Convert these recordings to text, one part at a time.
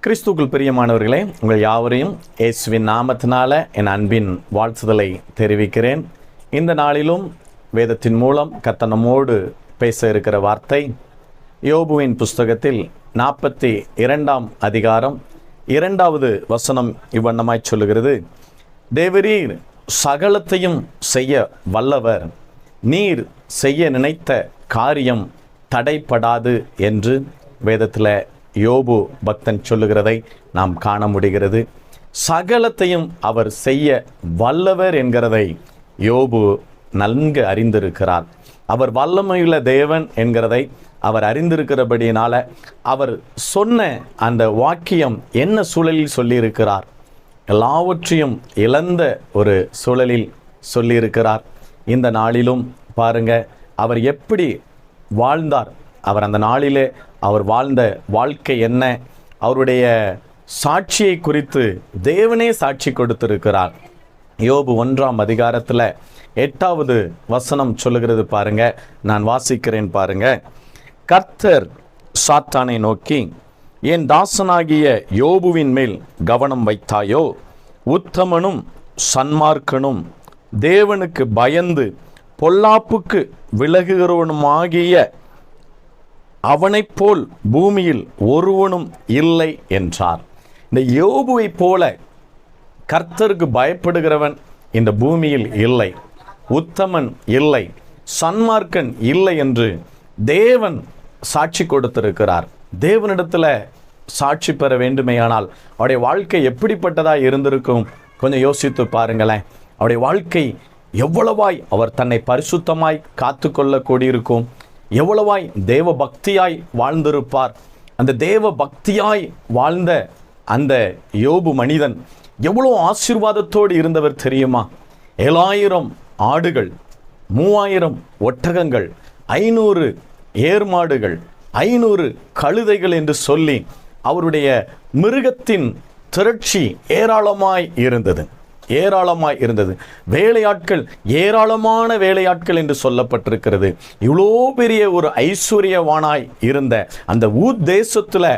கிறிஸ்துக்குள் பிரியமானவர்களே, உங்கள் யாவரையும் இயேசுவின் நாமத்தினால என் அன்பின் வாழ்த்துதலை தெரிவிக்கிறேன். இந்த நாளிலும் வேதத்தின் மூலம் கர்த்தர் நம்மோடு பேச இருக்கிற வார்த்தை யோபுவின் புஸ்தகத்தில் 42ஆம் அதிகாரம் 2வது வசனம் இவ்வண்ணமாய் சொல்லுகிறது. தேவரீர் சகலத்தையும் செய்ய வல்லவர், நீர் செய்ய நினைத்த காரியம் தடைப்படாது என்று வேதத்தில் யோபு பக்தன் சொல்லுகிறதை நாம் காண முடிகிறது. சகலத்தையும் அவர் செய்ய வல்லவர் என்கிறதை யோபு நன்கு அறிந்திருக்கிறார். அவர் வல்லமையுள்ள தேவன் என்கிறதை அவர் அறிந்திருக்கிறபடியினால அவர் சொன்ன அந்த வாக்கியம் என்ன சூழலில் சொல்லியிருக்கிறார்? எல்லாவற்றையும் இழந்த ஒரு சூழலில் சொல்லியிருக்கிறார். இந்த நாளிலும் பாருங்க, அவர் எப்படி வாழ்ந்தார், அவர் அந்த நாளிலே அவர் வாழ்ந்த வாழ்க்கை என்ன, அவருடைய சாட்சியை குறித்து தேவனே சாட்சி கொடுத்திருக்கிறார். யோபு 1ஆம் அதிகாரத்தில் 8வது வசனம் சொல்லுகிறது பாருங்க, நான் வாசிக்கிறேன் பாருங்க. கர்த்தர் சாத்தானை நோக்கி, என் தாசனாகிய யோபுவின் மேல் கவனம் வைத்தாயோ? உத்தமனும் சன்மார்க்கனும் தேவனுக்கு பயந்து பொல்லாப்புக்கு விலகுகிறவனுமாகிய அவனைப் போல் பூமியில் ஒருவனும் இல்லை என்றார். இந்த யோபுவை போல கர்த்தருக்கு பயப்படுகிறவன் இந்த பூமியில் இல்லை, உத்தமன் இல்லை, சன்மார்க்கன் இல்லை என்று தேவன் சாட்சி கொடுத்திருக்கிறார். தேவனிடத்தில் சாட்சி பெற வேண்டுமேயானால் அவருடைய வாழ்க்கை எப்படிப்பட்டதாக இருந்திருக்கும்? கொஞ்சம் யோசித்து பாருங்களேன். அவருடைய வாழ்க்கை எவ்வளவாய் அவர் தன்னை பரிசுத்தமாய் காத்து கொள்ள கூடியிருக்கும், எவ்வளவாய் தேவ பக்தியாய் வாழ்ந்திருப்பார். அந்த தேவ பக்தியாய் வாழ்ந்த அந்த யோபு மனிதன் எவ்வளோ ஆசீர்வாதத்தோடு இருந்தவர் தெரியுமா? 7000 ஆடுகள், 3000 ஒட்டகங்கள், 500 ஏர்மாடுகள், 500 கழுதைகள் என்று சொல்லி அவருடைய மிருகத்தின் திரட்சி ஏராளமாய் இருந்தது. வேலையாட்கள் ஏராளமான வேலையாட்கள் என்று சொல்லப்பட்டிருக்கிறது. இவ்வளோ பெரிய ஒரு ஐஸ்வர்யவானாய் இருந்த அந்த தேசத்துல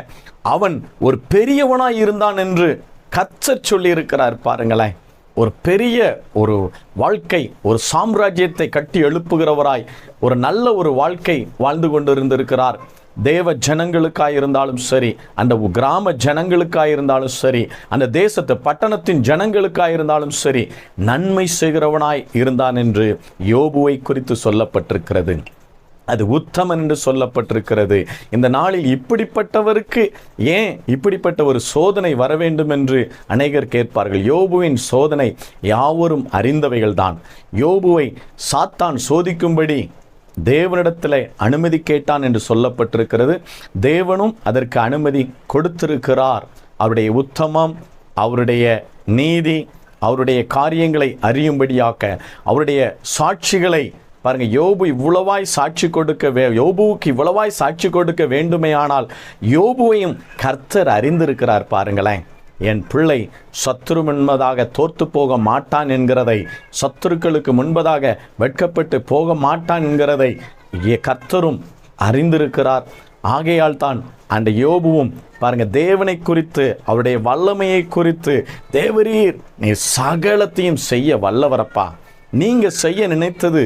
அவன் ஒரு பெரியவனாய் இருந்தான் என்று கர்த்தர் சொல்லி இருக்கிறார். பாருங்களேன், ஒரு பெரிய ஒரு வாழ்க்கை, ஒரு சாம்ராஜ்யத்தை கட்டி எழுப்புகிறவராய் ஒரு நல்ல ஒரு வாழ்க்கை வாழ்ந்து கொண்டிருந்திருக்கிறார். தேவ ஜனங்களுக்காக இருந்தாலும் சரி, அந்த கிராம ஜனங்களுக்காக இருந்தாலும் சரி, அந்த தேசத்து பட்டணத்தின் ஜனங்களுக்காக இருந்தாலும் சரி, நன்மை செய்கிறவனாய் இருந்தான் என்று யோபுவை குறித்து சொல்லப்பட்டிருக்கிறது. அது உத்தமன் என்று சொல்லப்பட்டிருக்கிறது. இந்த நாளில் இப்படிப்பட்டவருக்கு ஏன் இப்படிப்பட்ட ஒரு சோதனை வர வேண்டும் என்று அநேகர் கேட்பார்கள். யோபுவின் சோதனை யாவரும் அறிந்தவைகள்தான். யோபுவை சாத்தான் சோதிக்கும்படி தேவனிடத்தில் அனுமதி கேட்டான் என்று சொல்லப்பட்டிருக்கிறது. தேவனும் அதற்கு அனுமதி கொடுத்திருக்கிறார். அவருடைய உத்தமம், அவருடைய நீதி, அவருடைய காரியங்களை அறியும்படியாக்க அவருடைய சாட்சிகளை பாருங்க. யோபுவுக்கு இவ்வளவாய் சாட்சி கொடுக்க வேண்டுமேயானால் யோபுவையும் கர்த்தர் அறிந்திருக்கிறார். பாருங்களேன், என் பிள்ளை சத்துரு முன்பதாக தோற்று போக மாட்டான் என்கிறதை, சத்துருக்களுக்கு முன்பதாக வெட்கப்பட்டு போக மாட்டான் என்கிறதை கர்த்தரும் அறிந்திருக்கிறார். ஆகையால் தான் அந்த யோபுவும் பாருங்க, தேவனை குறித்து, அவருடைய வல்லமையை குறித்து, தேவரீர் நீ சகலத்தையும் செய்ய வல்லவரப்பா, நீங்க செய்ய நினைத்தது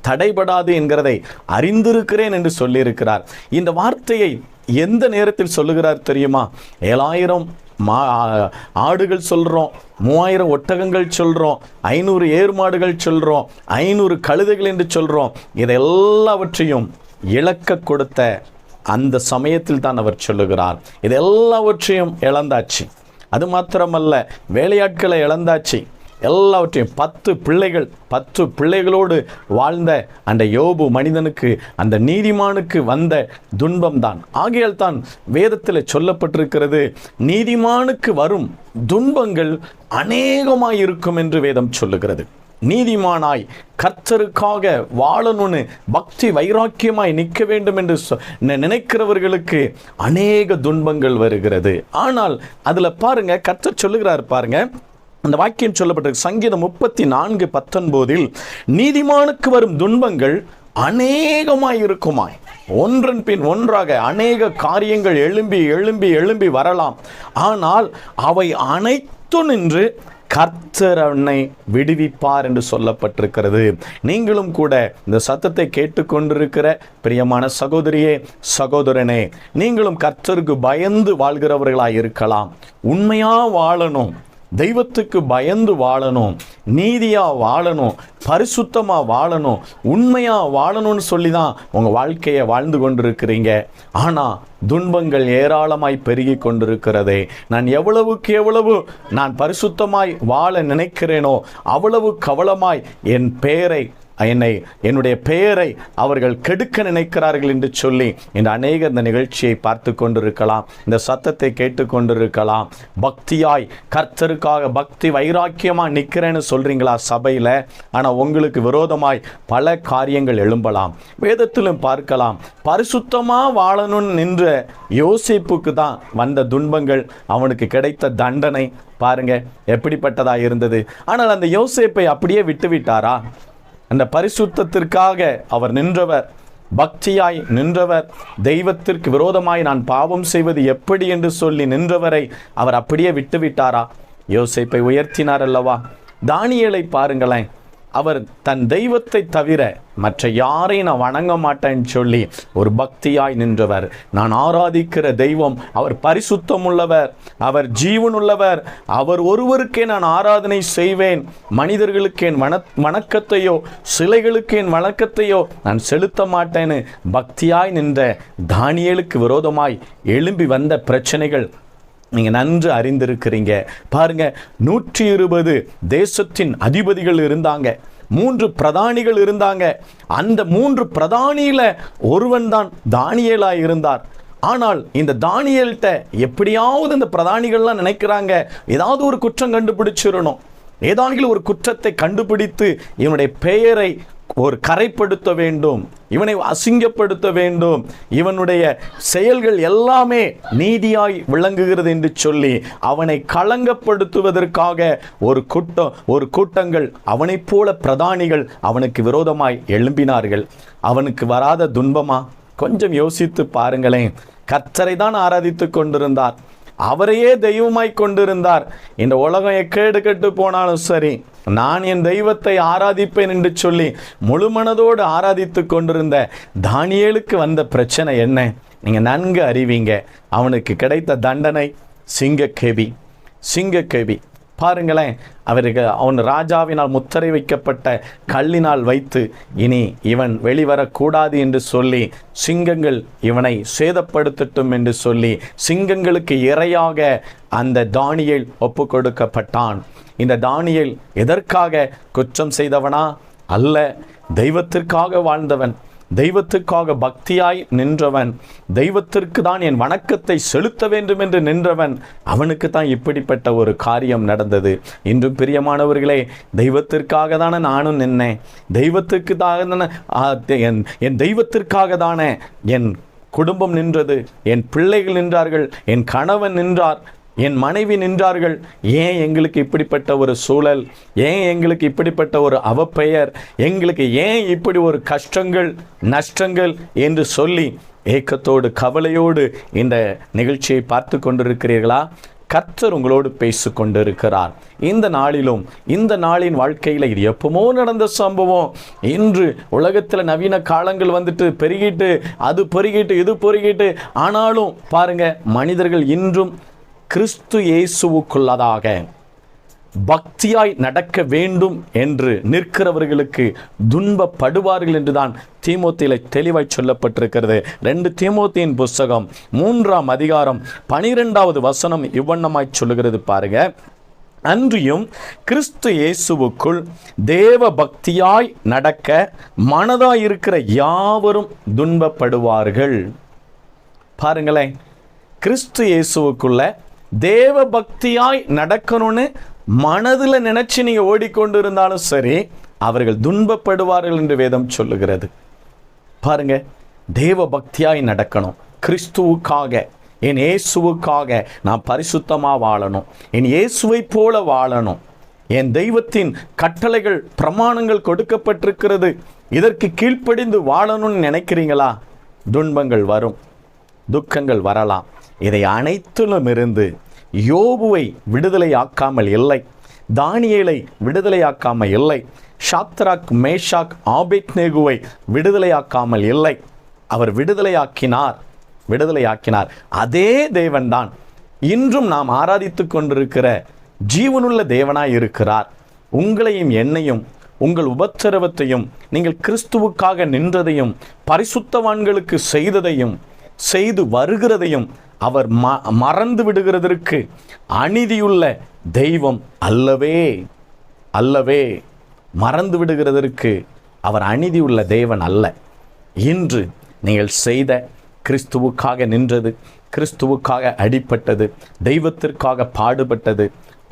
தடைபடாது என்கிறதை அறிந்திருக்கிறேன் என்று சொல்லியிருக்கிறார். இந்த வார்த்தையை எந்த நேரத்தில் சொல்லுகிறார் தெரியுமா? 7000 ஆடுகள் சொல்கிறோம், 3000 ஒட்டகங்கள் சொல்கிறோம், 500 ஏர்மாடுகள் சொல்கிறோம், 500 கழுதைகள் என்று சொல்கிறோம். இதெல்லாவற்றையும் இழக்க கொடுத்த அந்த சமயத்தில் தான் அவர் சொல்லுகிறார். இது எல்லாவற்றையும் இழந்தாச்சு. அது மாத்திரமல்ல, வேலையாட்களை இழந்தாச்சு. எல்லாவற்றையும் 10 பிள்ளைகளோடு வாழ்ந்த அந்த யோபு மனிதனுக்கு, அந்த நீதிமானுக்கு வந்த துன்பம் தான். ஆகையால் தான் வேதத்தில் சொல்லப்பட்டிருக்கிறது, நீதிமானுக்கு வரும் துன்பங்கள் அநேகமாயிருக்கும் என்று வேதம் சொல்லுகிறது. நீதிமானாய் கர்த்தருக்காக வாழணும்னு பக்தி வைராக்கியமாய் நிற்க வேண்டும் என்று நினைக்கிறவர்களுக்கு அநேக துன்பங்கள் வருகிறது. ஆனால் அதுல பாருங்க, கர்த்தர் சொல்லுகிறார் பாருங்க, அந்த வாக்கியம் சொல்லப்பட்டிருக்கு. சங்கீதம் 34:19 நீதிமானுக்கு வரும் துன்பங்கள் அநேகமாய் இருக்குமாய், ஒன்றன் பின் ஒன்றாக அநேக காரியங்கள் எழும்பி எழும்பி எழும்பி வரலாம். ஆனால் அவை அனைத்து நின்று கர்த்தர் அவனை விடுவிப்பார் என்று சொல்லப்பட்டிருக்கிறது. நீங்களும் கூட இந்த சத்தத்தை கேட்டுக்கொண்டிருக்கிற பிரியமான சகோதரியே, சகோதரனே, நீங்களும் கர்த்தருக்கு பயந்து வாழ்கிறவர்களாய் இருக்கலாம். உண்மையா வாழணும், தெய்வத்துக்கு பயந்து வாழணும், நீதியா வாழணும், பரிசுத்தமா வாழணும், உண்மையா வாழணும்னு சொல்லி தான் உங்க வாழ்க்கையை வாழ்ந்து கொண்டிருக்கிறீங்க. ஆனா துன்பங்கள் ஏராளமாய் பெருகி கொண்டிருக்கிறதே. நான் எவ்வளவுக்கு எவ்வளவு நான் பரிசுத்தமாய் வாழ நினைக்கிறேனோ அவ்வளவு கவலமாய் என்னுடைய பெயரை அவர்கள் கெடுக்க நினைக்கிறார்கள் என்று சொல்லி இந்த அநேகர் இந்த நிகழ்ச்சியை பார்த்து கொண்டிருக்கலாம், இந்த சத்தத்தை கேட்டு கொண்டிருக்கலாம். பக்தியாய் கர்த்தருக்காக பக்தி வைராக்கியமாக நிற்கிறேன்னு சொல்றீங்களா சபையில்? ஆனால் உங்களுக்கு விரோதமாய் பல காரியங்கள் எழும்பலாம். வேதத்திலும் பார்க்கலாம், பரிசுத்தமாக வாழணும்னு நின்ற யோசேப்புக்கு தான் வந்த துன்பங்கள், அவனுக்கு கிடைத்த தண்டனை பாருங்க எப்படிப்பட்டதாக இருந்தது. ஆனால் அந்த யோசேப்பை அப்படியே விட்டுவிட்டாரா? அந்த பரிசுத்தத்திற்காக அவர் நின்றவர், பக்தியாய் நின்றவர், தெய்வத்திற்கு விரோதமாய் நான் பாவம் செய்வது எப்படி என்று சொல்லி நின்றவரை அவர் அப்படியே விட்டுவிட்டாரா? யோசேப்பை உயர்த்தினார் அல்லவா? தானியேலை பாருங்களேன், அவர் தன் தெய்வத்தை தவிர மற்ற யாரையும் நான் வணங்க மாட்டேன்னு சொல்லி ஒரு பக்தியாய் நின்றவர். நான் ஆராதிக்கிற தெய்வம் அவர் பரிசுத்தம் உள்ளவர், அவர் ஜீவன் உள்ளவர், அவர் ஒருவருக்கே நான் ஆராதனை செய்வேன், மனிதர்களுக்கு என் வணக்கத்தையோ சிலைகளுக்கு என் வணக்கத்தையோ நான் செலுத்த மாட்டேன்னு பக்தியாய் நின்ற தானியேலுக்கு விரோதமாய் எழும்பி வந்த பிரச்சனைகள் நீங்க நன்கு அறிந்திருக்கிறீங்க. பாருங்க, 120 தேசத்தின் அதிபதிகள் இருந்தாங்க, 3 பிரதானிகள் இருந்தாங்க. அந்த 3 பிரதானியில ஒருவன் தான் தானியேலாய் இருந்தார். ஆனால் இந்த தானியேல்கிட்ட எப்படியாவது இந்த பிரதானிகள்லாம் நினைக்கிறாங்க, ஏதாவது ஒரு குற்றம் கண்டுபிடிச்சிடணும், ஏதாவது ஒரு குற்றத்தை கண்டுபிடித்து இவனுடைய பெயரை ஒரு கரைப்படுத்த வேண்டும், இவனை அசிங்கப்படுத்த வேண்டும், இவனுடைய செயல்கள் எல்லாமே நீதியாய் விளங்குகிறது என்று சொல்லி அவனை களங்கப்படுத்துவதற்காக ஒரு கூட்டங்கள் அவனைப் போல பிரதானிகள் அவனுக்கு விரோதமாய் எழும்பினார்கள். அவனுக்கு வராத துன்பமா? கொஞ்சம் யோசித்து பாருங்களேன். கர்த்தரை தான் ஆராதித்து கொண்டிருந்தார், அவரையே தெய்வமாய் கொண்டிருந்தார். இந்த உலகம் எக்கேடு கெட்டு போனாலும் சரி, நான் என் தெய்வத்தை ஆராதிப்பேன் என்று சொல்லி முழு மனதோடு ஆராதித்து கொண்டிருந்த தானியேலுக்கு வந்த பிரச்சனை என்ன? நீங்க நன்கு அறிவீங்க. அவனுக்கு கிடைத்த தண்டனை சிங்கக்கேபி. பாருங்களேன், அவன் ராஜாவினால் முத்திரை வைக்கப்பட்ட கல்லினால் வைத்து இனி இவன் வெளிவரக்கூடாது என்று சொல்லி சிங்கங்கள் இவனை சேதப்படுத்தட்டும் என்று சொல்லி சிங்கங்களுக்கு இரையாக அந்த தானியேல் ஒப்பு கொடுக்கப்பட்டான். இந்த தானியேல் எதற்காக குற்றம் செய்தவனா? அல்ல, தெய்வத்திற்காக வாழ்ந்தவன், தெய்வத்துக்காக பக்தியாய் நின்றவன், தெய்வத்திற்கு தான் என் வணக்கத்தை செலுத்த வேண்டும் என்று நின்றவன், அவனுக்கு தான் இப்படிப்பட்ட ஒரு காரியம் நடந்தது. இன்றும் பிரியமானவர்களே, தெய்வத்திற்காக தானே நானும் நின்னேன், தெய்வத்திற்கு தானே என் தெய்வத்திற்காக தானே என் குடும்பம் நின்றது, என் பிள்ளைகள் நின்றார்கள், என் கணவன் நின்றார், என் மனைவி நின்றார்கள். ஏன் எங்களுக்கு இப்படிப்பட்ட ஒரு சூழல்? ஏன் எங்களுக்கு இப்படிப்பட்ட ஒரு அவப்பெயர்? எங்களுக்கு ஏன் இப்படி ஒரு கஷ்டங்கள் நஷ்டங்கள் என்று சொல்லி ஏக்கத்தோடு கவலையோடு இந்த நிகழ்ச்சியை பார்த்து கொண்டிருக்கிறீர்களா? கர்த்தர் உங்களோடு பேசி கொண்டிருக்கிறார். இந்த நாளிலும், இந்த நாளின் வாழ்க்கையில் இது எப்பமோ நடந்த சம்பவம். இன்று உலகத்தில் நவீன காலங்கள் வந்துட்டு பெருகிட்டு, அது பெருகிட்டு, இது பெருகிட்டு, ஆனாலும் பாருங்க, மனிதர்கள் இன்றும் கிறிஸ்து இயேசுவுக்குள்ளதாக பக்தியாய் நடக்க வேண்டும் என்று நிற்கிறவர்களுக்கு துன்பப்படுவார்கள் என்றுதான் தீமோத்தேயுல தெளிவாய் சொல்லப்பட்டிருக்கிறது. 2 தீமோத்தேயின் புஸ்தகம் 3ஆம் அதிகாரம் 12வது வசனம் இவ்வண்ணமாய் சொல்லுகிறது பாருங்க. அன்றியும் கிறிஸ்து இயேசுவுக்குள் தேவ பக்தியாய் நடக்க மனதாயிருக்கிற யாவரும் துன்பப்படுவார்கள். பாருங்களேன், கிறிஸ்து இயேசுவுக்குள்ள தேவ பக்தியாய் நடக்கணும்னு மனதில் நினைச்சு நீங்க ஓடிக்கொண்டு இருந்தாலும் சரி, அவர்கள் துன்பப்படுவார்கள் என்று வேதம் சொல்லுகிறது. பாருங்க, தேவ பக்தியாய் நடக்கணும், கிறிஸ்துவுக்காக, என் இயேசுவுக்காக நான் பரிசுத்தமா வாழணும், என் இயேசுவை போல வாழணும், என் தெய்வத்தின் கட்டளைகள் பிரமாணங்கள் கொடுக்கப்பட்டிருக்கிறது, இதற்கு கீழ்ப்படிந்து வாழணும்னு நினைக்கிறீங்களா? துன்பங்கள் வரும், துக்கங்கள் வரலாம். இதை அனைத்திலும் இருந்து யோபுவை விடுதலையாக்காமல் இல்லை, தானியேலை விடுதலையாக்காமல் இல்லை, ஷாத்ராக் மேஷாக் ஆபேத்நேகுவை விடுதலையாக்காமல் இல்லை. அவர் விடுதலையாக்கினார். அதே தேவன்தான் இன்றும் நாம் ஆராதித்து கொண்டிருக்கிற ஜீவனுள்ள தேவனாய் இருக்கிறார். உங்களையும் என்னையும், உங்கள் உபத்திரவத்தையும், நீங்கள் கிறிஸ்துவுக்காக நின்றதையும், பரிசுத்தவான்களுக்கு செய்ததையும், செய்து வருகிறதையும் அவர் மறந்து விடுகிறதற்கு அநீதியுள்ள தெய்வம் அல்லவே. மறந்து விடுகிறதற்கு அவர் அநீதியுள்ள தேவன் அல்ல. இன்று நீங்கள் செய்த, கிறிஸ்துவுக்காக நின்றது, கிறிஸ்துவுக்காக அடிப்பட்டது, தெய்வத்திற்காக பாடுபட்டது,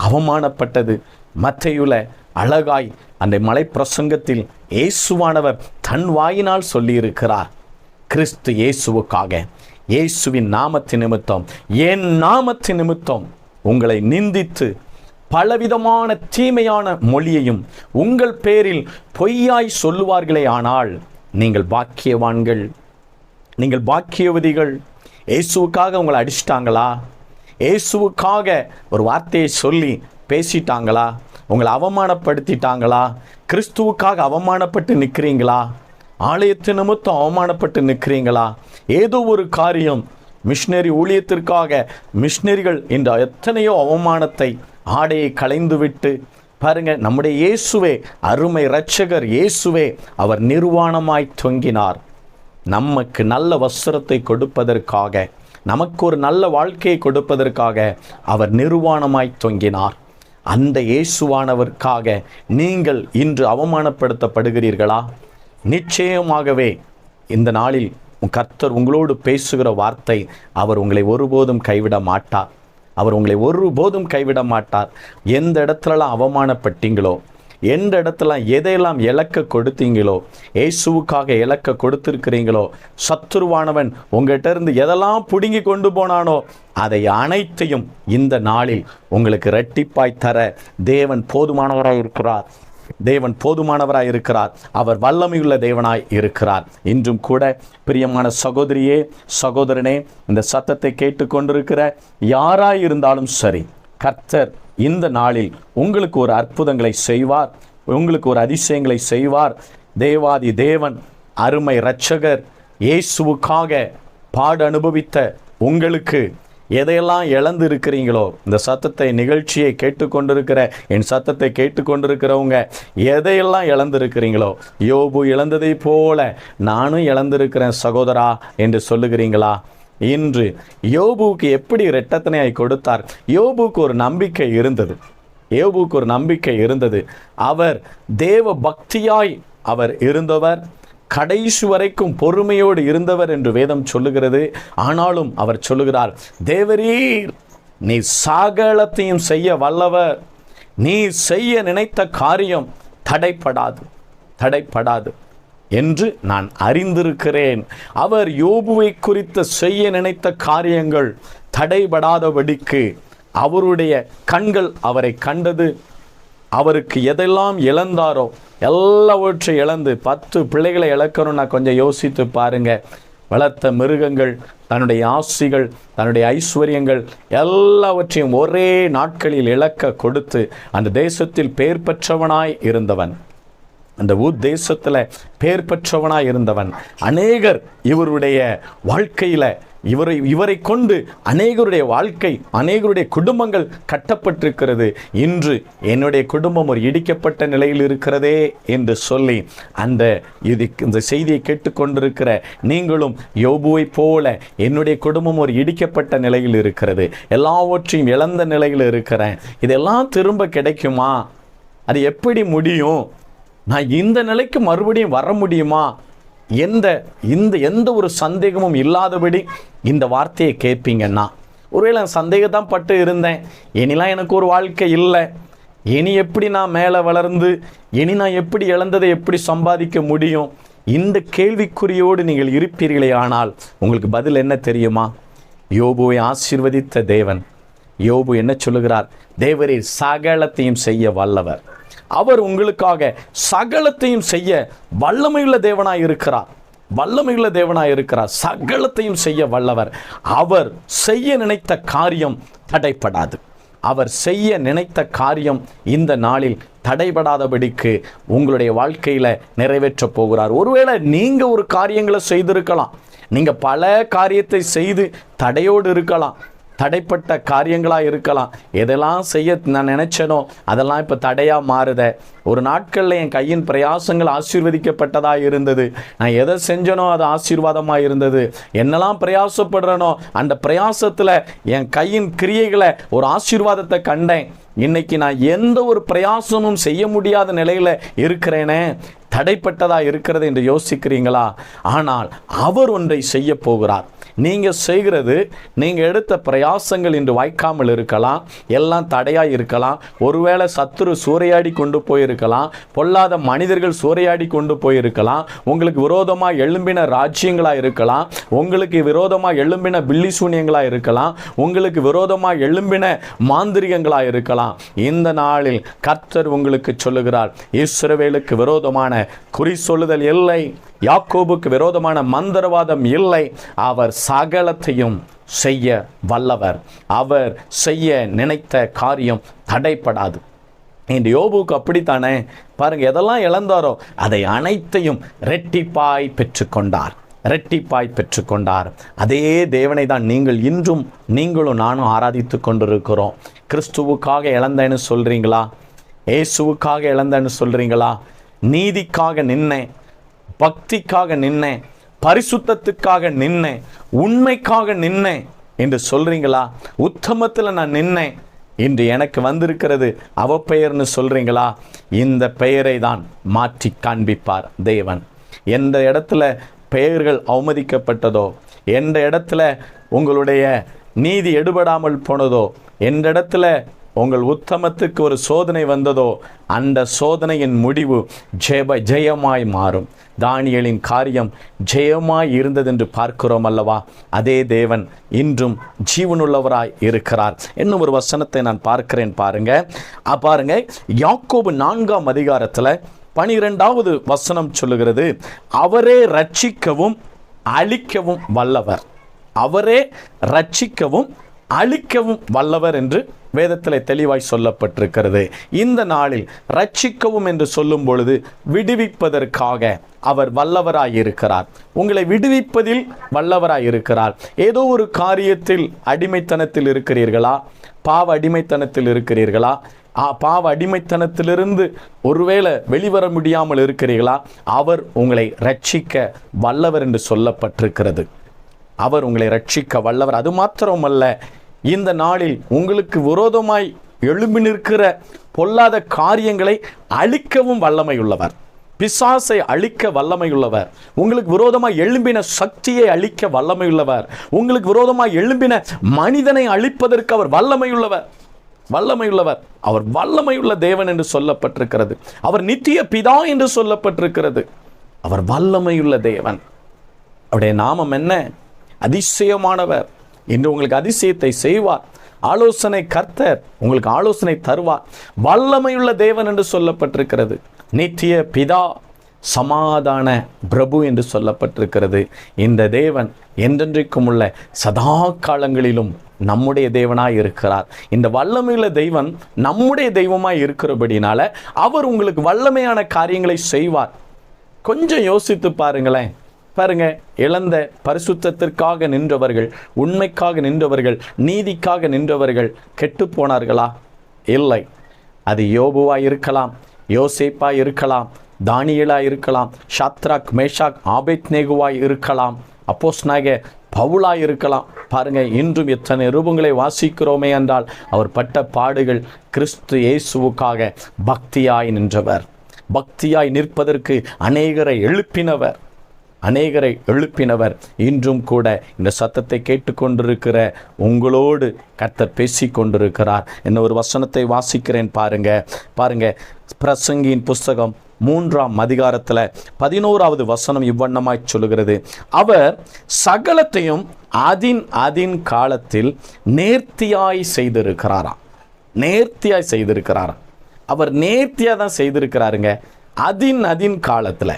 அவமானப்பட்டது, மத்தேயுல அழகாய் அந்த மலை பிரசங்கத்தில் இயேசுவானவர் தன் வாயினால் சொல்லியிருக்கிறார். கிறிஸ்து இயேசுவுக்காக, இயேசுவின் நாமத்தின் நிமித்தம், என் நாமத்தின் நிமித்தம் உங்களை நிந்தித்து பலவிதமான தீமையான மொழியையும் உங்கள் பேரில் பொய்யாய் சொல்லுவார்களே, ஆனால் நீங்கள் பாக்கியவான்கள், நீங்கள் பாக்கியவதிகள். இயேசுவுக்காக உங்களை அடிச்சிட்டாங்களா? இயேசுவுக்காக ஒரு வார்த்தையை சொல்லி பேசிட்டாங்களா? உங்களை அவமானப்படுத்திட்டாங்களா? கிறிஸ்துவுக்காக அவமானப்பட்டு நிற்கிறீங்களா? ஆலயத்து நிமித்தம் அவமானப்பட்டு நிற்கிறீங்களா? ஏதோ ஒரு காரியம், மிஷினரி ஊழியத்திற்காக மிஷினரிகள் என்ற எத்தனையோ அவமானத்தை, ஆடையை களைந்து விட்டு பாருங்க, நம்முடைய இயேசுவே, அருமை இரட்சகர் இயேசுவே, அவர் நிர்வாணமாய் தொங்கினார். நமக்கு நல்ல வஸ்திரத்தை கொடுப்பதற்காக, நமக்கு ஒரு நல்ல வாழ்க்கையை கொடுப்பதற்காக அவர் நிர்வாணமாய் தொங்கினார். அந்த இயேசுவானவருக்காக நீங்கள் இன்று அவமானப்படுத்தப்படுகிறீர்களா? நிச்சயமாகவே இந்த நாளில் கர்த்தர் உங்களோடு பேசுகிற வார்த்தை, அவர் உங்களை ஒருபோதும் கைவிட மாட்டார். அவர் உங்களை ஒருபோதும் கைவிட மாட்டார். எந்த இடத்துலலாம் அவமானப்பட்டீங்களோ, எந்த இடத்துல எதையெல்லாம் இழக்க கொடுத்தீங்களோ, இயேசுவுக்காக இழக்க கொடுத்திருக்கிறீங்களோ, சத்துருவானவன் உங்கள்கிட்ட இருந்து எதெல்லாம் பிடுங்கி கொண்டு போனானோ அதை அனைத்தையும் இந்த நாளில் உங்களுக்கு இரட்டிப்பாய் தர தேவன் போதுமானவராய் இருக்கிறார். தேவன் போதுமானவராய் இருக்கிறார். அவர் வல்லமையுள்ள தேவனாய் இருக்கிறார். இன்றும் கூட பிரியமான சகோதரியே, சகோதரனே, இந்த சத்தத்தை கேட்டுக்கொண்டிருக்கிற யாராய் இருந்தாலும் சரி, கர்த்தர் இந்த நாளில் உங்களுக்கு ஒரு அற்புதங்களை செய்வார், உங்களுக்கு ஒரு அதிசயங்களை செய்வார். தேவாதி தேவன், அருமை இரட்சகர் இயேசுவுக்காக பாடு அனுபவித்த உங்களுக்கு எதையெல்லாம் இழந்து இருக்கிறீங்களோ, இந்த சத்தத்தை, நிகழ்ச்சியை கேட்டுக்கொண்டிருக்கிற, என் சத்தத்தை கேட்டுக்கொண்டிருக்கிறவங்க எதையெல்லாம் இழந்திருக்கிறீங்களோ, யோபு இழந்ததை போல நானும் இழந்திருக்கிறேன் சகோதரா என்று சொல்லுகிறீங்களா? இன்று யோபுவுக்கு எப்படி இரட்டத்தனையாய் கொடுத்தார்? யோபுவுக்கு ஒரு நம்பிக்கை இருந்தது. அவர் தேவ பக்தியாய் அவர் இருந்தவர், கடைசி வரைக்கும் பொறுமையோடு இருந்தவர் என்று வேதம் சொல்லுகிறது. ஆனாலும் அவர் சொல்லுகிறார், தேவரீர் நீ சகலத்தையும் செய்ய வல்லவர், நீ செய்ய நினைத்த காரியம் தடைப்படாது என்று நான் அறிந்திருக்கிறேன். அவர் யோபுவை குறித்து செய்ய நினைத்த காரியங்கள் தடைபடாதபடிக்கு அவருடைய கண்கள் அவரை கண்டது. அவருக்கு எதெல்லாம் இழந்தாரோ எல்லாவற்றை இழந்து, 10 பிள்ளைகளை இழக்கணும்னா கொஞ்சம் யோசித்து பாருங்க. வளர்த்த மிருகங்கள், தன்னுடைய ஆசிகள், தன்னுடைய ஐஸ்வர்யங்கள் எல்லாவற்றையும் ஒரே நாட்களில் இழக்க கொடுத்து அந்த தேசத்தில் பேர் பெற்றவனாய் இருந்தவன், அந்த தேசத்தில் பேர் பெற்றவனாய் இருந்தவன். அநேகர் இவருடைய வாழ்க்கையில் இவரை கொண்டு அநேகருடைய வாழ்க்கை, அநேகருடைய குடும்பங்கள் கட்டப்பட்டிருக்கிறது. இன்று என்னுடைய குடும்பம் ஒரு இடிக்கப்பட்ட நிலையில் இருக்கிறதே என்று சொல்லி இந்த செய்தியை கேட்டுக்கொண்டிருக்கிற நீங்களும் யோபுவை போல, என்னுடைய குடும்பம் ஒரு இடிக்கப்பட்ட நிலையில் இருக்கிறது, எல்லாவற்றையும் இழந்த நிலையில் இருக்கிறேன், இதெல்லாம் திரும்ப கிடைக்குமா? அது எப்படி முடியும்? நான் இந்த நிலைக்கு மறுபடியும் வர முடியுமா? எந்த ஒரு சந்தேகமும் இல்லாதபடி இந்த வார்த்தையை கேட்பீங்கன்னா, ஒருவேளை சந்தேகத்தான் பட்டு இருந்தேன், இனிலாம் எனக்கு ஒரு வாழ்க்கை இல்லை, இனி எப்படி நான் மேலே வளர்ந்து, இனி நான் எப்படி இழந்ததை எப்படி சம்பாதிக்க முடியும்? இந்த கேள்விக்குறியோடு நீங்கள் இருப்பீர்களே, ஆனால் உங்களுக்கு பதில் என்ன தெரியுமா? யோபுவை ஆசீர்வதித்த தேவன் யோபு என்ன சொல்லுகிறார்? தேவரீர் சகலத்தையும் செய்ய வல்லவர், அவர் உங்களுக்காக சகலத்தையும் செய்ய வல்லமையுள்ள தேவனாய் இருக்கிறார். வல்லமையுள்ள தேவனாய் இருக்கிறார். சகலத்தையும் செய்ய வல்லவர். அவர் செய்ய நினைத்த காரியம் தடைப்படாது. அவர் செய்ய நினைத்த காரியம் இந்த நாளில் தடைபடாதபடிக்கு உங்களுடைய வாழ்க்கையில் நிறைவேற்றப் போகிறார். ஒருவேளை நீங்கள் ஒரு காரியங்களை செய்திருக்கலாம், நீங்கள் பல காரியத்தை செய்து தடையோடு இருக்கலாம், தடைப்பட்ட காரியங்களாக இருக்கலாம். எதெல்லாம் செய்ய நான் நினச்சேனோ அதெல்லாம் இப்போ தடையாக மாறுத. ஒரு நாட்களில் என் கையின் பிரயாசங்கள் ஆசீர்வதிக்கப்பட்டதாக இருந்தது. நான் எதை செஞ்சனோ அது ஆசீர்வாதமாக இருந்தது. என்னெல்லாம் பிரயாசப்படுறனோ அந்த பிரயாசத்தில் என் கையின் கிரியைகளை ஒரு ஆசீர்வாதத்தை கண்டேன். இன்னைக்கு நான் எந்த ஒரு பிரயாசமும் செய்ய முடியாத நிலையில் இருக்கிறேனே, தடைப்பட்டதாக இருக்கிறது என்று யோசிக்கிறீங்களா? ஆனால் அவர் ஒன்றை செய்ய போகிறார். நீங்கள் செய்கிறது, நீங்கள் எடுத்த பிரயாசங்கள் இன்று வாய்க்காமல் இருக்கலாம், எல்லாம் தடையாக இருக்கலாம். ஒருவேளை சத்துரு சூறையாடி கொண்டு போயிருக்கலாம், பொல்லாத மனிதர்கள் சூறையாடி கொண்டு போயிருக்கலாம், உங்களுக்கு விரோதமாக எழும்பின ராஜ்யங்களாக இருக்கலாம், உங்களுக்கு விரோதமாக எழும்பின பில்லி சூனியங்களாக இருக்கலாம், உங்களுக்கு விரோதமாக எழும்பின மாந்திரிகங்களாக இருக்கலாம். இந்த நாளில் கர்த்தர் உங்களுக்கு சொல்லுகிறார், இஸ்ரவேலுக்கு விரோதமான குறி சொல்லுதல் இல்லை, யாக்கோபுக்கு விரோதமான மந்திரவாதம் இல்லை. அவர் சகலத்தையும் செய்ய வல்லவர். அவர் செய்ய நினைத்த காரியம் தடைப்படாது. இந்த யோபுக்கு அப்படித்தானே? பாருங்க, எதெல்லாம் இழந்தாரோ அதை அனைத்தையும் ரெட்டிப்பாய் பெற்றுக்கொண்டார். ரெட்டிப்பாய் பெற்றுக்கொண்டார். அதே தேவனை தான் நீங்களும் நானும் ஆராதித்து கொண்டிருக்கிறோம். கிறிஸ்துவுக்காக இழந்தேன்னு சொல்றீங்களா? இயேசுவுக்காக இழந்தேன்னு சொல்றீங்களா? நீதிக்காக நின்னேன், பக்திக்காக நின்னேன், பரிசுத்தத்துக்காக நின்னேன், உண்மைக்காக நின்னேன் என்று சொல்றீங்களா? உத்தமத்தில் நான் நின்னேன், இன்று எனக்கு வந்திருக்கிறது அவப்பெயர்னு சொல்றீங்களா? இந்த பெயரை தான் மாற்றி காண்பிப்பார் தேவன். எந்த இடத்துல பெயர்கள் அவமதிக்கப்பட்டதோ, எந்த இடத்துல உங்களுடைய நீதி எடுபடாமல் போனதோ, எந்த இடத்துல உங்கள் உத்தமத்துக்கு ஒரு சோதனை வந்ததோ, அந்த சோதனையின் முடிவு ஜெயமாய் மாறும். தானியேலின் காரியம் ஜெயமாய் இருந்ததென்று பார்க்கிறோம் அல்லவா? அதே தேவன் இன்றும் ஜீவனுள்ளவராய் இருக்கிறார். இன்னும் ஒரு வசனத்தை நான் பார்க்கிறேன். பாருங்க, யாக்கோபு 4ஆம் அதிகாரத்தில் 12வது வசனம் சொல்லுகிறது, அவரே ரட்சிக்கவும் அழிக்கவும் வல்லவர். அவரே ரட்சிக்கவும் அழிக்கவும் வல்லவர் என்று வேதத்தில் தெளிவாய் சொல்லப்பட்டிருக்கிறது. இந்த நாளில் ரட்சிக்கவும் என்று சொல்லும் பொழுது விடுவிப்பதற்காக அவர் வல்லவராயிருக்கிறார். உங்களை விடுவிப்பதில் வல்லவராயிருக்கிறார். ஏதோ ஒரு காரியத்தில் அடிமைத்தனத்தில் இருக்கிறீர்களா? பாவ அடிமைத்தனத்தில் இருக்கிறீர்களா? பாவ அடிமைத்தனத்திலிருந்து ஒருவேளை வெளிவர முடியாமல் இருக்கிறீர்களா? அவர் உங்களை ரட்சிக்க வல்லவர் என்று சொல்லப்பட்டிருக்கிறது. அவர் உங்களை ரட்சிக்க வல்லவர். அது மாத்திரமல்ல, இந்த நாளில் உங்களுக்கு விரோதமாய் எழும்பி நிற்கிற பொல்லாத காரியங்களை அழிக்கவும் வல்லமையுள்ளவர். பிசாசை அழிக்க வல்லமையுள்ளவர். உங்களுக்கு விரோதமாய் எழும்பின சக்தியை அழிக்க வல்லமையுள்ளவர். உங்களுக்கு விரோதமாய் எழும்பின மனிதனை அழிப்பதற்கு அவர் வல்லமையுள்ளவர். அவர் வல்லமையுள்ள தேவன் என்று சொல்லப்பட்டிருக்கிறது. அவர் நித்திய பிதா என்று சொல்லப்பட்டிருக்கிறது. அவர் வல்லமையுள்ள தேவன். அவருடைய நாமம் என்ன? அதிசயமானவர். இன்று உங்களுக்கு அதிசயத்தை செய்வார். ஆலோசனை கர்த்தர், உங்களுக்கு ஆலோசனை தருவார். வல்லமையுள்ள தேவன் என்று சொல்லப்பட்டிருக்கிறது. நித்திய பிதா, சமாதான பிரபு என்று சொல்லப்பட்டிருக்கிறது. இந்த தேவன் என்றென்றைக்கும் உள்ள சதா காலங்களிலும் நம்முடைய தேவனாய் இருக்கிறார். இந்த வல்லமையுள்ள தெய்வன் நம்முடைய தெய்வமாய் இருக்கிறபடினால அவர் உங்களுக்கு வல்லமையான காரியங்களை செய்வார். கொஞ்சம் யோசித்து பாருங்களேன். பாருங்க, இழந்த பரிசுத்தத்திற்காக நின்றவர்கள், உண்மைக்காக நின்றவர்கள், நீதிக்காக நின்றவர்கள் கெட்டு போனார்களா? இல்லை. அது யோபுவாய் இருக்கலாம், யோசேப்பாய் இருக்கலாம், தானியேலாய் இருக்கலாம், ஷாத்ராக் மேஷாக் ஆபேத்நேகுவாய் இருக்கலாம், அப்போஸ்தலனாகிய பவுலாய் இருக்கலாம். பாருங்க, இன்றும் எத்தனை ரூபங்களை வாசிக்கிறோமே என்றால் அவர் பட்ட பாடுகள் கிறிஸ்து இயேசுவுக்காக பக்தியாய் நின்றவர். பக்தியாய் நிற்பதற்கு அநேகரை எழுப்பினவர். இன்றும் கூட இந்த சத்தத்தை கேட்டுக்கொண்டிருக்கிற உங்களோடு கர்த்தர் பேசி கொண்டிருக்கிறார். என்ன ஒரு வசனத்தை வாசிக்கிறேன் பாருங்க. பிரசங்கியின் புஸ்தகம் 3ஆம் அதிகாரத்தில் 11வது வசனம் இவ்வண்ணமாய் சொல்லுகிறது, அவர் சகலத்தையும் அதின் காலத்தில் நேர்த்தியாய் செய்திருக்கிறாராம். அவர் நேர்த்தியாக தான் செய்திருக்கிறாருங்க. அதின் காலத்தில்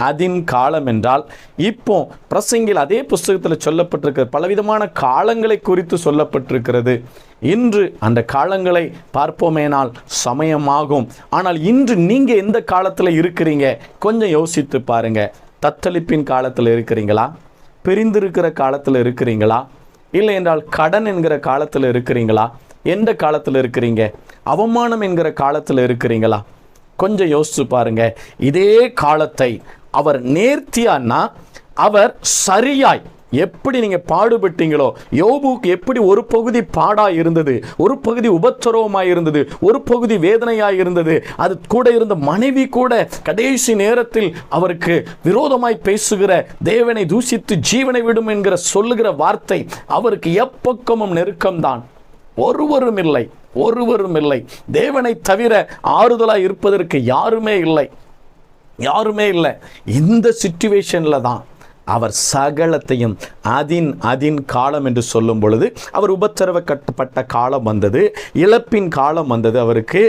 அதின் காலம் என்றால் இப்போ பிரசங்கில் அதே புஸ்தகத்தில் சொல்லப்பட்டிருக்கிறது, பலவிதமான காலங்களை குறித்து சொல்லப்பட்டிருக்கிறது. இன்று அந்த காலங்களை பார்ப்போமேனால் சமயமாகும். ஆனால் இன்று நீங்கள் எந்த காலத்தில் இருக்கிறீங்க கொஞ்சம் யோசித்து பாருங்க. தத்தளிப்பின் காலத்தில் இருக்கிறீங்களா? பிரிந்திருக்கிற காலத்தில் இருக்கிறீங்களா? இல்லை என்றால் கடன் என்கிற காலத்தில் இருக்கிறீங்களா? எந்த காலத்தில் இருக்கிறீங்க? அவமானம் என்கிற காலத்தில் இருக்கிறீங்களா? கொஞ்சம் யோசிச்சு பாருங்க. இதே காலத்தை அவர் நேர்த்தியானா, அவர் சரியாய் எப்படி நீங்கள் பாடுபட்டீங்களோ, யோபுக்கு எப்படி ஒரு பகுதி பாடாக இருந்தது, ஒரு பகுதி உபத்திரவமாக இருந்தது, ஒரு பகுதி வேதனையாக இருந்தது, அது கூட இருந்த மனைவி கூட கடைசி நேரத்தில் அவருக்கு விரோதமாய் பேசுகிற, தேவனை தூஷித்து ஜீவனை விடும் என்கிற சொல்லுகிற வார்த்தை அவருக்கு எப்பக்கமும் நெருக்கம்தான். ஒருவரும் இல்லை. தேவனை தவிர ஆறுதலாய் இருப்பதற்கு யாருமே இல்லை. இந்த சிச்சுவேஷனில் தான் அவர் சகலத்தையும் அதின் காலம் என்று சொல்லும் பொழுது, அவர் உபத்திரவ கட்டப்பட்ட காலம் வந்தது, இழப்பின் காலம் வந்தது. அவருக்கு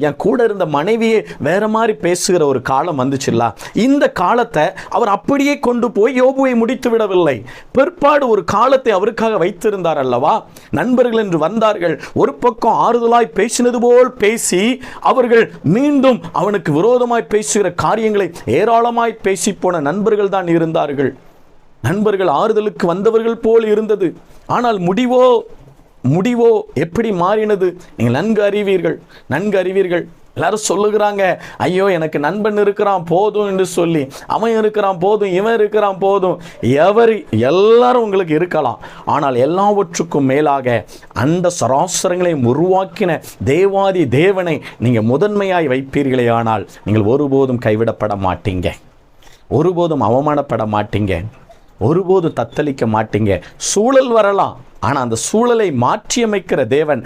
என் கூட இருந்த மனைவியே வேற மாதிரி பேசுகிற ஒரு காலம் வந்துச்சுல்ல. இந்த காலத்தை அவர் அப்படியே கொண்டு போய் யோபுவை முடித்து விடவில்லை. பிற்பாடு ஒரு காலத்தை அவருக்காக வைத்திருந்தார் அல்லவா. நண்பர்கள் என்று வந்தார்கள், ஒரு பக்கம் ஆறுதலாய் பேசினது போல் பேசி அவர்கள் மீண்டும் அவனுக்கு விரோதமாய் பேசுகிற காரியங்களை ஏராளமாய் பேசி போன நண்பர்கள் தான் இருந்தார்கள். நண்பர்கள் ஆறுதலுக்கு வந்தவர்கள் போல் இருந்தது. ஆனால் முடிவோ எப்படி மாறினது நீங்கள் நன்கு அறிவீர்கள். எல்லாரும் சொல்லுகிறாங்க, ஐயோ எனக்கு நண்பன் இருக்கிறான் போதும் என்று சொல்லி, அவன் இருக்கிறான் போதும், இவன் இருக்கிறான் போதும். எல்லாரும் உங்களுக்கு இருக்கலாம். ஆனால் எல்லாவற்றுக்கும் மேலாக அந்த சராசரங்களை உருவாக்கின தேவாதி தேவனை நீங்கள் முதன்மையாய் வைப்பீர்களே, ஆனால் நீங்கள் ஒருபோதும் கைவிடப்பட மாட்டீங்க, ஒருபோதும் அவமானப்பட மாட்டீங்க, ஒருபோதும் தத்தளிக்க மாட்டீங்க. சூழல் வரலாம், ஆனால் அந்த சூழலை மாற்றியமைக்கிற தேவன்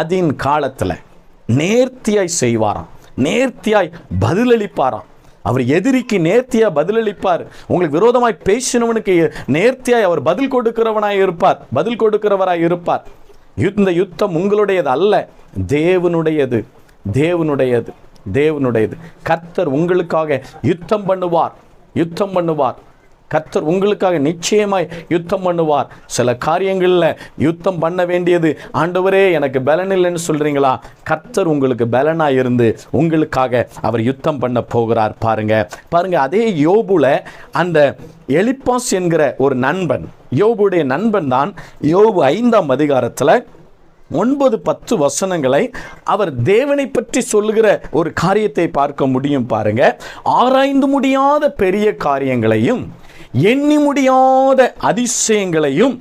அதின் காலத்தில் நேர்த்தியாய் செய்வாராம், நேர்த்தியாய் பதிலளிப்பாராம். அவர் எதிரிக்கு நேர்த்தியாக பதிலளிப்பார். உங்களுக்கு விரோதமாய் பேசினவனுக்கு நேர்த்தியாய் அவர் பதில் கொடுக்கிறவராய் இருப்பார். இந்த யுத்தம் உங்களுடையது அல்ல, தேவனுடையது. கர்த்தர் உங்களுக்காக யுத்தம் பண்ணுவார். கர்த்தர் உங்களுக்காக நிச்சயமாய் யுத்தம் பண்ணுவார். சில காரியங்களில் யுத்தம் பண்ண வேண்டியது, ஆண்டவரே எனக்கு பலன் இல்லைன்னு சொல்றீங்களா, கர்த்தர் உங்களுக்கு பலனாக இருந்து உங்களுக்காக அவர் யுத்தம் பண்ண போகிறார். பாருங்க அதே யோபுல அந்த எலிப்பாஸ் என்கிற ஒரு நண்பன், யோபுடைய நண்பன் தான் யோபு 5ஆம் அதிகாரத்தில் 9-10 வசனங்களை அவர் தேவனை பற்றி சொல்லுகிற ஒரு காரியத்தை பார்க்க முடியும். பாருங்க, ஆராய்ந்து முடியாத பெரிய காரியங்களையும் எண்ணி முடியாத அதிசயங்களையும்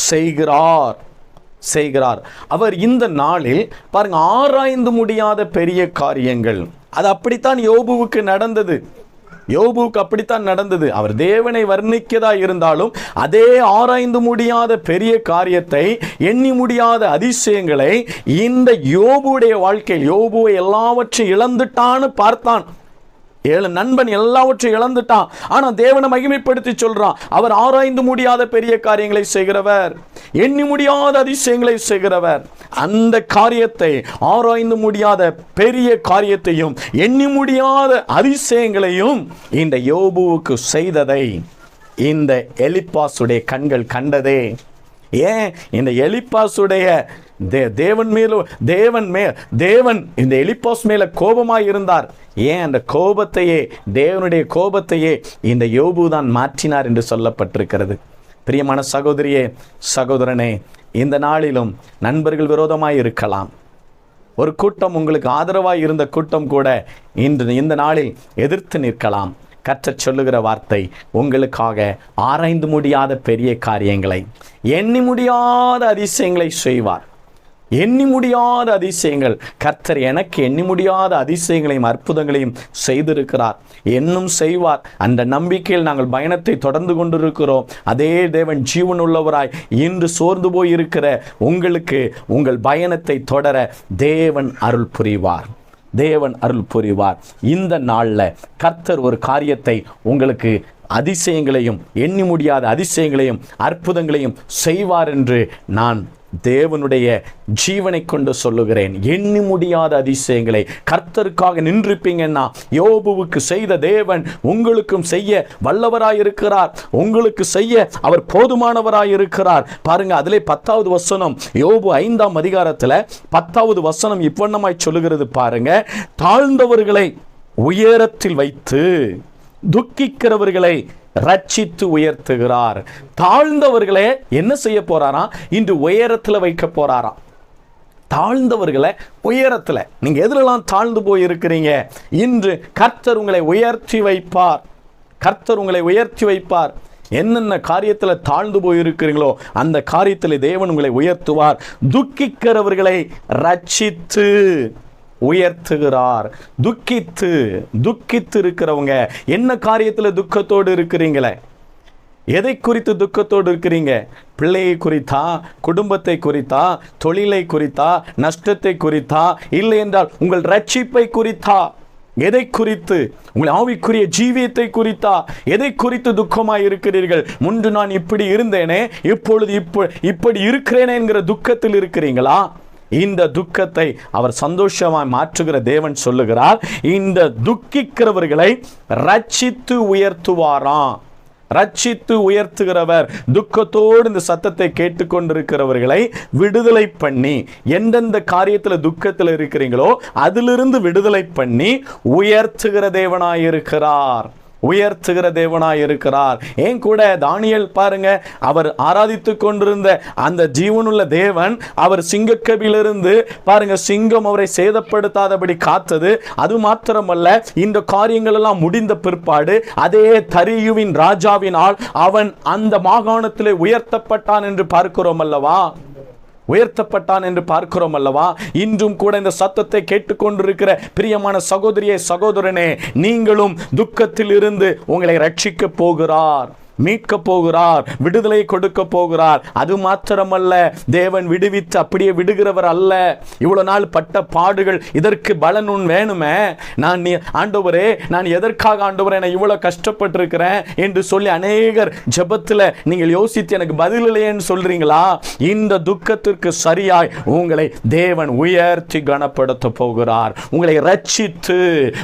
செய்கிறார். அவர் இந்த நாளில் பாருங்க, ஆராய்ந்து முடியாத பெரிய காரியங்கள், அது அப்படித்தான் யோபுவுக்கு நடந்தது. அவர் தேவனை வர்ணிக்கதா இருந்தாலும் அதே ஆராய்ந்து முடியாத பெரிய காரியத்தை, எண்ணி முடியாத அதிசயங்களை இந்த யோபுடைய வாழ்க்கையில், யோபுவை எல்லாவற்றையும் இழந்துட்டான்னு பார்த்தான். நண்பன் எல்லாவற்றையும் இழந்துட்டான். ஆனா தேவனை மகிமைப்படுத்தி சொல்றான், அவர் ஆராய்ந்து முடியாத பெரிய காரியங்களை செய்கிறவர், எண்ணி முடியாத அதிசயங்களை செய்கிறவர். அந்த காரியத்தை, ஆராய்ந்து முடியாத பெரிய காரியத்தையும் எண்ணி முடியாத அதிசயங்களையும் இந்த யோபுவுக்கு செய்ததை இந்த எலிப்பாசுடைய கண்கள் கண்டதே. ஏன் இந்த எலிப்பாசுடைய தேவன் இந்த எலிப்பாஸ் மேல கோபமாய் இருந்தார். ஏன் அந்த கோபத்தையே, தேவனுடைய கோபத்தையே இந்த யோபு தான் மாற்றினார் என்று சொல்லப்பட்டிருக்கிறது. பிரியமான சகோதரியே, சகோதரனே, இந்த நாளிலும் நண்பர்கள் விரோதமாய் இருக்கலாம். ஒரு கூட்டம் உங்களுக்கு ஆதரவாய் இருந்த கூட்டம் கூட இந்த நாளில் எதிர்த்து நிற்கலாம். கர்த்தர் சொல்லுகிற வார்த்தை, உங்களுக்காக ஆராய்ந்து முடியாத பெரிய காரியங்களை, எண்ணி முடியாத அதிசயங்களை செய்வார். எண்ணி முடியாத அதிசயங்கள், கர்த்தர் எனக்கு எண்ணி முடியாத அதிசயங்களையும் அற்புதங்களையும் செய்திருக்கிறார், இன்னும் செய்வார். அந்த நம்பிக்கையில் நாங்கள் பயணத்தை தொடர்ந்து கொண்டிருக்கிறோம். அதே தேவன் ஜீவன் உள்ளவராய் இன்று சோர்ந்து போய் இருக்கிற உங்களுக்கு உங்கள் பயணத்தை தொடர தேவன் அருள் புரிவார். இந்த நாளில் கர்த்தர் ஒரு காரியத்தை உங்களுக்கு, அதிசயங்களையும், எண்ணி முடியாத அதிசயங்களையும் அற்புதங்களையும் செய்வார் என்று நான் தேவனுடைய ஜீவனை கொண்டு சொல்லுகிறேன், எண்ணி முடியாத அதிசயங்களை கர்த்தருக்காக நின்றிருப்பீங்கன்னா யோபுவுக்கு செய்த தேவன் உங்களுக்கும் செய்ய வல்லவராயிருக்கிறார். உங்களுக்கு செய்ய அவர் போதுமானவராயிருக்கிறார். பாருங்க, அதிலே 10வது வசனம், யோபு 5ஆம் அதிகாரத்தில் 10வது வசனம் இவ்வண்ணமாய் சொல்லுகிறது பாருங்க. தாழ்ந்தவர்களை உயரத்தில் வைத்து துக்கிக்கிறவர்களை ரட்சித்து உயர்த்துகிறார். தாழ்ந்தவர்களை என்ன செய்ய போறாராம்? இன்று உயரத்தில் வைக்க போறாராம். தாழ்ந்தவர்களை உயரத்தில், நீங்க எதுலெல்லாம் தாழ்ந்து போயிருக்கிறீங்க, இன்று கர்த்தர் உங்களை உயர்த்தி வைப்பார். கர்த்தர் உங்களை உயர்த்தி வைப்பார். என்னென்ன காரியத்தில் தாழ்ந்து போயிருக்கிறீங்களோ அந்த காரியத்தில் தேவன் உங்களை உயர்த்துவார். துக்கிக்கிறவர்களை ரட்சித்து உயர்த்துகிறார். துக்கித்து இருக்கிறவங்க, என்ன காரியத்தில் துக்கத்தோடு இருக்கிறீங்களே, எதை குறித்து துக்கத்தோடு இருக்கிறீங்க? பிள்ளையை குறித்தா, குடும்பத்தை குறித்தா, தொழிலை குறித்தா, நஷ்டத்தை குறித்தா, இல்லை என்றால் உங்கள் ரட்சிப்பை குறித்தா, எதை குறித்து? உங்கள் ஆவிக்குரிய ஜீவியத்தை குறித்தா, எதை குறித்து துக்கமாய் இருக்கிறீர்கள்? முன்பு நான் இப்படி இருந்தேனே, இப்பொழுது இப்படி இருக்கிறேனே என்கிற துக்கத்தில் இருக்கிறீங்களா? இந்த துக்கத்தை அவர் சந்தோஷமாய் மாற்றுகிற தேவன் சொல்லுகிறார், இந்த துக்கிக்கிறவர்களை ரட்சித்து உயர்த்துவாராம். ரட்சித்து உயர்த்துகிறவர் துக்கத்தோடு இந்த சத்தத்தை கேட்டுக்கொண்டிருக்கிறவர்களை விடுதலை பண்ணி, எந்தெந்த காரியத்தில் துக்கத்தில் இருக்கிறீங்களோ அதிலிருந்து விடுதலை பண்ணி உயர்த்துகிற தேவனாயிருக்கிறார். உயர்த்துகிற தேவனாய் இருக்கிறார். ஏன் கூட தானியேல் பாருங்க, அவர் ஆராதித்து கொண்டிருந்த அந்த ஜீவனுள்ள தேவன், அவர் சிங்கக்கவிலிருந்து பாருங்க, சிங்கம் அவரை சேதப்படுத்தாதபடி காத்தது. அது மாத்திரமல்ல, இந்த காரியங்கள் எல்லாம் முடிந்த பிற்பாடு அதே தரியுவின் ராஜாவினால் அவன் அந்த மாகாணத்திலே உயர்த்தப்பட்டான் என்று பார்க்கிறோம் அல்லவா? உயர்த்தப்பட்டான் என்று பார்க்கிறோம் அல்லவா? இன்றும் கூட இந்த சத்தத்தை கேட்டுக்கொண்டிருக்கிற பிரியமான சகோதரியே, சகோதரனே, நீங்களும் துக்கத்தில் இருந்து உங்களை ரட்சிக்க போகிறார், மீட்க போகிறார், விடுதலை கொடுக்க போகிறார். அது மாத்திரமல்ல, தேவன் விடுவித்து அப்படியே விடுகிறவர் அல்ல. இவ்வளவு நாள் பட்ட பாடுகள், இதற்கு பலன் வேணுமே. ஆண்டவரே, நான் எதற்காக ஆண்டவரே நான் இவ்வளவு கஷ்டப்பட்டிருக்கிறேன் என்று சொல்லி அநேகர் ஜெபத்தில் நீங்கள் யோசித்து எனக்கு பதில் இல்லையேன்னு சொல்றீங்களா? இந்த துக்கத்திற்கு சரியாய் உங்களை தேவன் உயர்த்தி கனப்படுத்த போகிறார். உங்களை ரட்சித்து,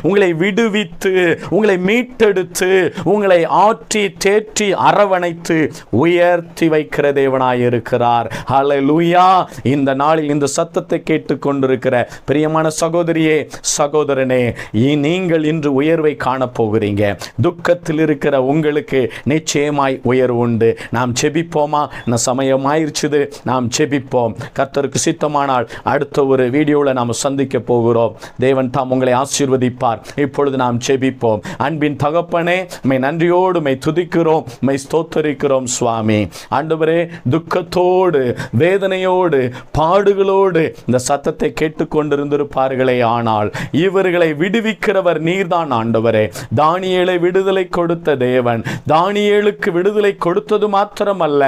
உங்களை விடுவித்து, உங்களை மீட்டெடுத்து, உங்களை ஆற்றி தேற்றி அரவணைத்து உயர்த்தி வைக்கிற தேவனாயிருக்கிறார். ஹல்லேலூயா! இந்த நாளில் இந்த சத்தத்தை கேட்டுக்கொண்டிருக்கிற பிரியமான சகோதரியே, சகோதரனே, நீங்கள் இன்று உயர்வை காணப்போகிறீங்க. துக்கத்தில் இருக்கிற உங்களுக்கு நிச்சயமாய் உயர்வு உண்டு. நாம் செபிப்போமா? சமயமாயிருச்சுது, நாம் செபிப்போம். கர்த்தருக்கு சித்தமானால் அடுத்த ஒரு வீடியோவில் நாம் சந்திக்க போகிறோம். தேவன் தாம் உங்களை ஆசீர்வதிப்பார். இப்பொழுது நாம் செபிப்போம். அன்பின் தகப்பனே, மை நன்றியோடு மை துதிக்கிறோம், மை ஸ்தோத்தரிக்கிறோம் சுவாமி. ஆண்டவரே, துக்கத்தோடு, வேதனையோடு, பாடுகளோடு இந்த சத்தத்தை கேட்டுக்கொண்டிருந்திருப்பார்களே, ஆனால் இவர்களை விடுவிக்கிறவர் நீர்தான் ஆண்டவரே. தானியேலை விடுதலை கொடுத்த தேவன், தானியேலுக்கு விடுதலை கொடுத்தது மாத்திரமல்ல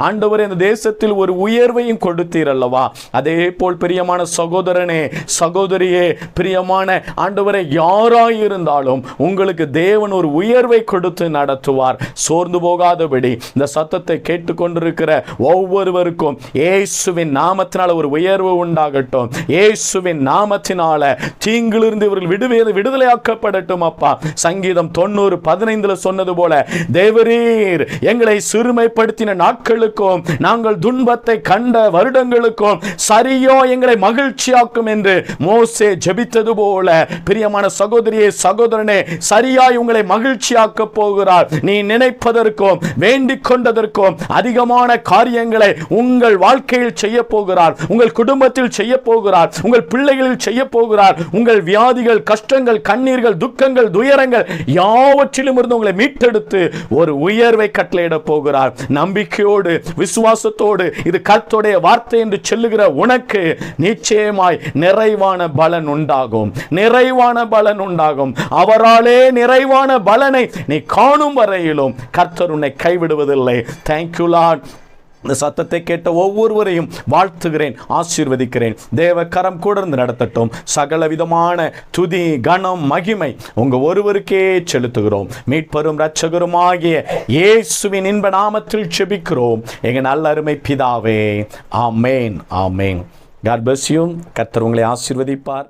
ஆண்டவரே, இந்த தேசத்தில் ஒரு உயர்வையும் கொடுத்தீர் அல்லவா? அதே போல் பிரியமான சகோதரனே, சகோதரியே, பிரியமான ஆண்டவரே, யாராயிருந்தாலும் உங்களுக்கு தேவன் ஒரு உயர்வை கொடுத்து நடத்துவார். சோர்ந்து போகாதபடி இந்த சத்தத்தை கேட்டுக்கொண்டிருக்கிற ஒவ்வொருவருக்கும் இயேசுவின் நாமத்தினால ஒரு உயர்வு உண்டாகட்டும். இயேசுவின் நாமத்தினால தீங்கிலிருந்து இவர்கள் விடுதலையாக்கப்படட்டும். அப்பா, சங்கீதம் 90:15 சொன்னது போல, தேவரீர் எங்களை சிறுமைப்படுத்தின நாட்களுக்கும் நாங்கள் துன்பத்தை கண்ட வருடங்களுக்கும் சரியோ எங்களை மகிழ்ச்சியாக்கும் என்று மோசே ஜெபித்தது போல, பிரியமான சகோதரியே, சகோதரனே, சரியாய் உங்களை மகிழ்ச்சியாக்க போகிறார். நீ நினைப்பதற்கும் வேண்டிக் கொண்டதற்கும் அதிகமான காரியங்களை உங்கள் வாழ்க்கையில் செய்ய போகிறார், உங்கள் குடும்பத்தில் செய்ய போகிறார், உங்கள் பிள்ளைகளில் செய்ய போகிறார். உங்கள் வியாதிகள், கஷ்டங்கள், கண்ணீர்கள், துக்கங்கள், துயரங்கள் யாவற்றிலும் இருந்து உங்களை மீட்டெடுத்து ஒரு உயர்வை கட்டளையிட போகிறார். நம்பிக்கையோடு, விசுவாசத்தோடு இது கர்த்தருடைய வார்த்தை என்று சொல்லுகிற உனக்கு நிச்சயமாய் நிறைவான பலன் உண்டாகும், நிறைவான பலன் உண்டாகும். அவராலே நிறைவான பலனை நீ காணும் வரையிலும் கர்த்தர் உன்னை கைவிடுவதில்லை. Thank you Lord. இந்த சத்தத்தை கேட்ட ஒவ்வொருவரையும் வாழ்த்துகிறேன், ஆசீர்வதிக்கிறேன். தேவ கரம் கூட இருந்து நடத்தட்டும். சகல விதமான துதி, கனம், மகிமை உங்க ஒருவருக்கே செலுத்துகிறோம். மீட்பரும் இரட்சகருமாகிய இயேசுவின் இன்ப நாமத்தில் ஜெபிக்கிறோம் எங்க நல்ல அருமை பிதாவே. ஆமேன், ஆமேன். God bless you. கர்த்தர் உங்களை ஆசீர்வதிப்பார்.